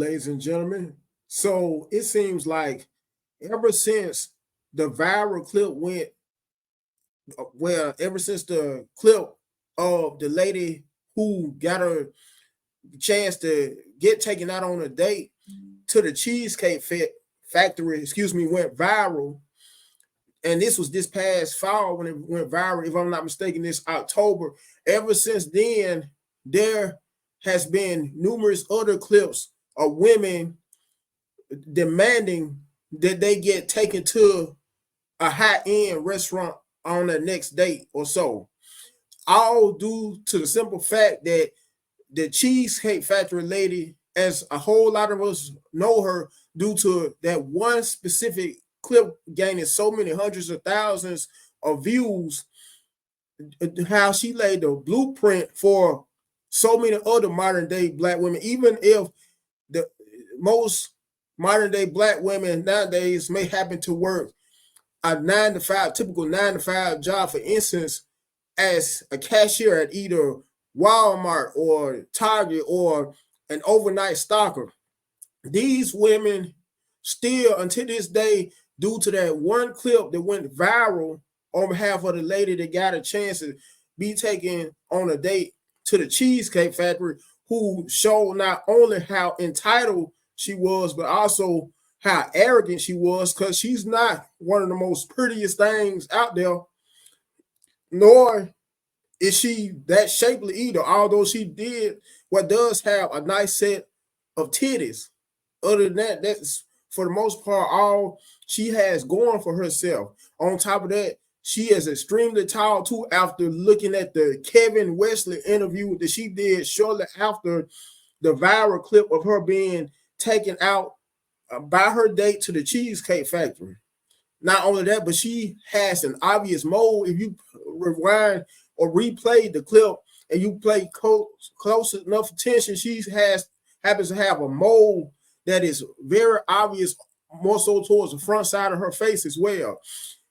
ladies and gentlemen. So it seems like ever since the viral clip went, well, ever since the clip of the lady who got her chance to get taken out on a date to the Cheesecake Factory, went viral. And this was this past fall when it went viral. If I'm not mistaken, this October. Ever since then, there has been numerous other clips of women demanding that they get taken to a high-end restaurant on the next date or so. All due to the simple fact that the Cheesecake Factory lady, as a whole lot of us know her, due to that one specific clip gaining so many hundreds of thousands of views, how she laid the blueprint for so many other modern day Black women. Even if the most modern day Black women nowadays may happen to work a 9-to-5, typical 9-to-5 job, for instance, as a cashier at either Walmart or Target or an overnight stalker, these women still, until this day, due to that one clip that went viral on behalf of the lady that got a chance to be taken on a date to the Cheesecake Factory, who showed not only how entitled she was, but also how arrogant she was, because she's not one of the most prettiest things out there, nor is she that shapely either, although she does have a nice set of titties. Other than that, that's for the most part all she has going for herself. On top of that, she is extremely tall too, after looking at the Kevin Wesley interview that she did shortly after the viral clip of her being taken out by her date to the Cheesecake Factory. Not only that, but she has an obvious mole. If you rewind or replay the clip and you play close enough attention, she happens to have a mole that is very obvious, more so towards the front side of her face as well.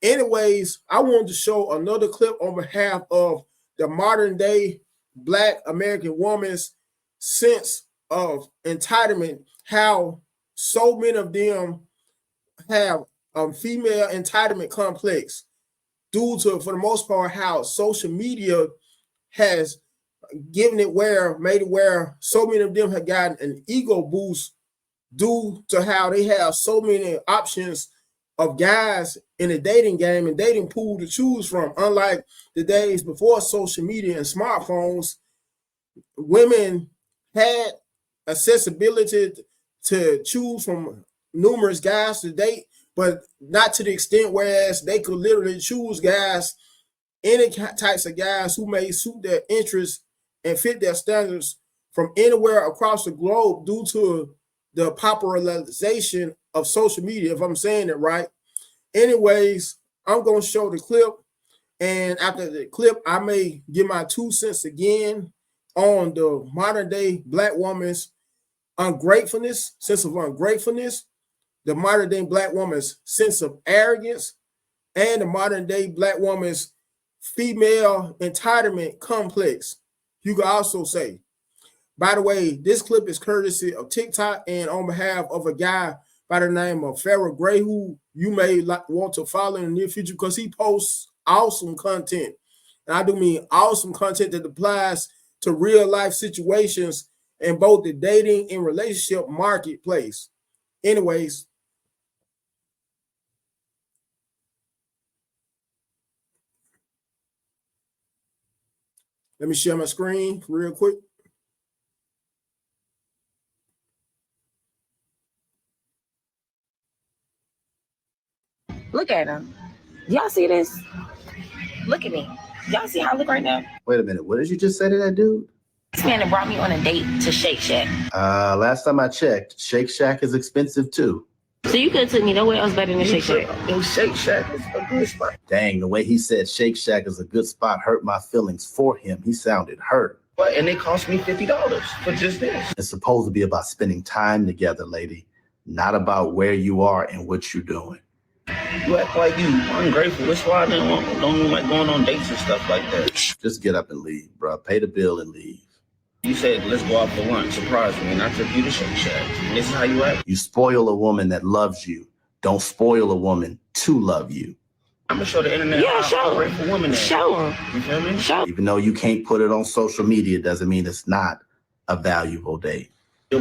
Anyways, I wanted to show another clip on behalf of the modern day Black American woman's sense of entitlement, how so many of them have a female entitlement complex due to, for the most part, how social media has made it where so many of them have gotten an ego boost due to how they have so many options of guys in the dating game and dating pool to choose from. Unlike the days before social media and smartphones, women had accessibility to choose from numerous guys to date, but not to the extent whereas they could literally choose guys, any types of guys who may suit their interests and fit their standards from anywhere across the globe due to the popularization of social media, if I'm saying it right. Anyways, I'm going to show the clip, and after the clip, I may give my 2 cents again on the modern day Black woman's ungratefulness, sense of ungratefulness, the modern day Black woman's sense of arrogance, and the modern day Black woman's female entitlement complex, you could also say. By the way, this clip is courtesy of TikTok and on behalf of a guy by the name of Farrah Gray, who you may want to follow in the near future because he posts awesome content. And I do mean awesome content that applies to real life situations in both the dating and relationship marketplace. Anyways, let me share my screen real quick. Look at him. Y'all see this? Look at me. Y'all see how I look right now? Wait a minute. What did you just say to that dude? This man that brought me on a date to Shake Shack. Last time I checked, Shake Shack is expensive too. So you could have took me nowhere else better than Shake Shack. And Shake Shack is a good spot. Dang, the way he said Shake Shack is a good spot hurt my feelings for him. He sounded hurt. But and it cost me $50 for just this. It's supposed to be about spending time together, lady, not about where you are and what you're doing. You act like you ungrateful. That's why I don't like going on dates and stuff like that. Just get up and leave, bro. Pay the bill and leave. You said, let's go out for lunch, surprise me, and I took you to Shake Shack. And this is how you act? You spoil a woman that loves you. Don't spoil a woman to love you. I'm gonna show the internet how grateful woman is. Show them. You feel me? Even though you can't put it on social media, doesn't mean it's not a valuable date. I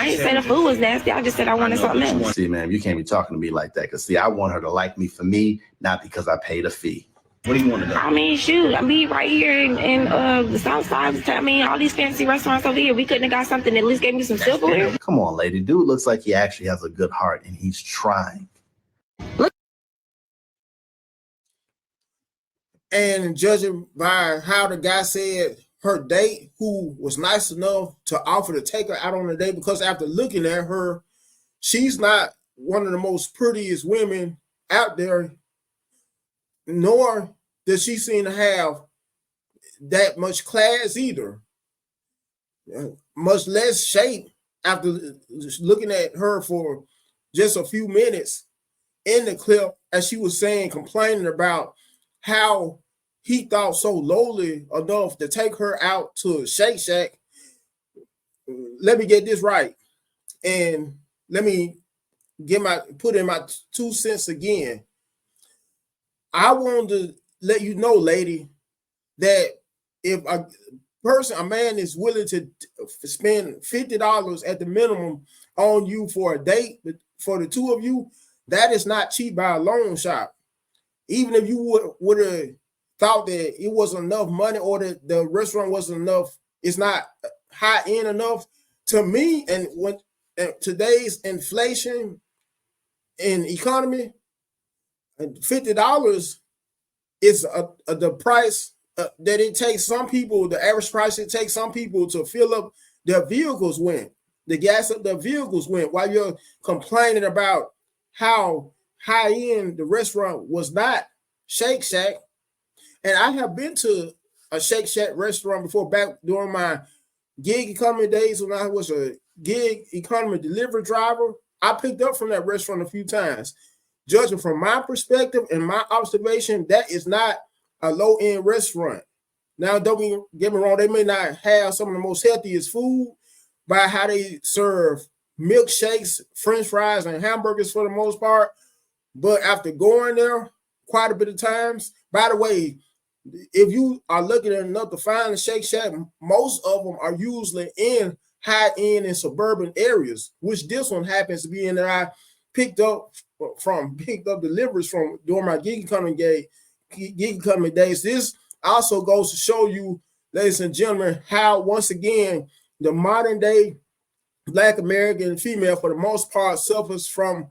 ain't say the food was nasty. I just said I wanted something else. See, man, you can't be talking to me like that. Because, see, I want her to like me for me, not because I paid a fee. What do you want to do? I mean, shoot, I mean, right here in the South Side, I mean, all these fancy restaurants over here, we couldn't have got something that at least gave me some silverware. Come on, lady. Dude looks like he actually has a good heart, and he's trying. Look. And judging by how the guy said her date, who was nice enough to offer to take her out on a date, because after looking at her, she's not one of the most prettiest women out there, nor does she seem to have that much class either, much less shape. After looking at her for just a few minutes in the clip, as she was saying, complaining about how he thought so lowly enough to take her out to a Shake Shack. Let me get this right, and let me put in my 2 cents again. I wanted to let you know, lady, that if a man is willing to spend $50 at the minimum on you for a date for the two of you, that is not cheap by a long shot. Even if you would have thought that it wasn't enough money, or that the restaurant wasn't enough, it's not high end enough to me. And when today's inflation and economy, $50 is the price that it takes some people, the average price it takes some people to fill up their vehicles when the gas up their vehicles went, while you're complaining about how high end the restaurant was not. Shake Shack. And I have been to a Shake Shack restaurant before, back during my gig economy days when I was a gig economy delivery driver. I picked up from that restaurant a few times. Judging from my perspective and my observation, that is not a low-end restaurant. Now, don't get me wrong, they may not have some of the most healthiest food by how they serve milkshakes, french fries, and hamburgers for the most part. But after going there quite a bit of times, by the way, if you are looking enough to find a Shake Shack, most of them are usually in high-end and suburban areas, which this one happens to be in that I picked up deliveries from during my gig economy days. This also goes to show you, ladies and gentlemen, how once again the modern day Black American female, for the most part, suffers from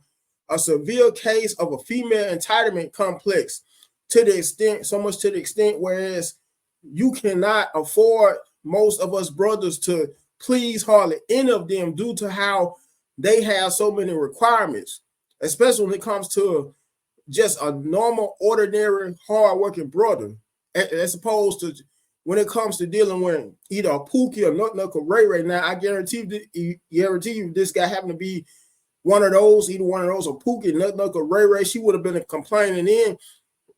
a severe case of a female entitlement complex, so much to the extent whereas you cannot afford, most of us brothers, to please hardly any of them due to how they have so many requirements, especially when it comes to just a normal, ordinary, hard-working brother, as opposed to when it comes to dealing with either a Pookie or Nut Knuckle Ray right now. I guarantee you this guy happened to be one of those, either one of those, or Pookie, Nut Knuckle Ray, she would have been complaining in.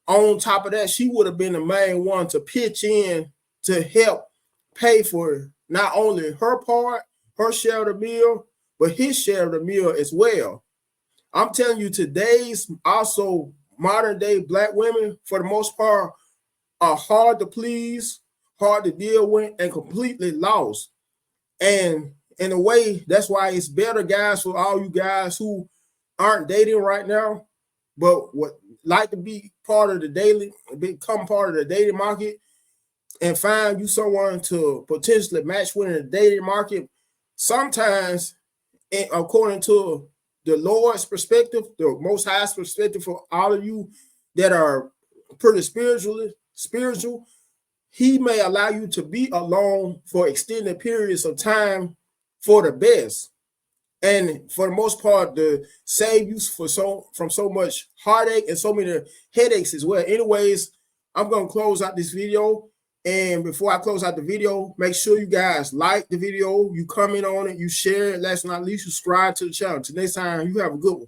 On top of that, she would have been the main one to pitch in to help pay for not only her part, her share of the meal, but his share of the meal as well. I'm telling you, today's also modern day Black women, for the most part, are hard to please, hard to deal with, and completely lost. And in a way, that's why it's better, guys, for all you guys who aren't dating right now, but would like to be part of become part of the dating market and find you someone to potentially match with in the dating market. Sometimes, according to the Lord's perspective, the Most High's perspective, for all of you that are pretty spiritual, He may allow you to be alone for extended periods of time for the best, and for the most part, to save you from so much heartache and so many headaches as well. Anyways, I'm gonna close out this video. And before I close out the video, make sure you guys like the video, you comment on it, you share it. Last but not least, subscribe to the channel. Till next time, you have a good one.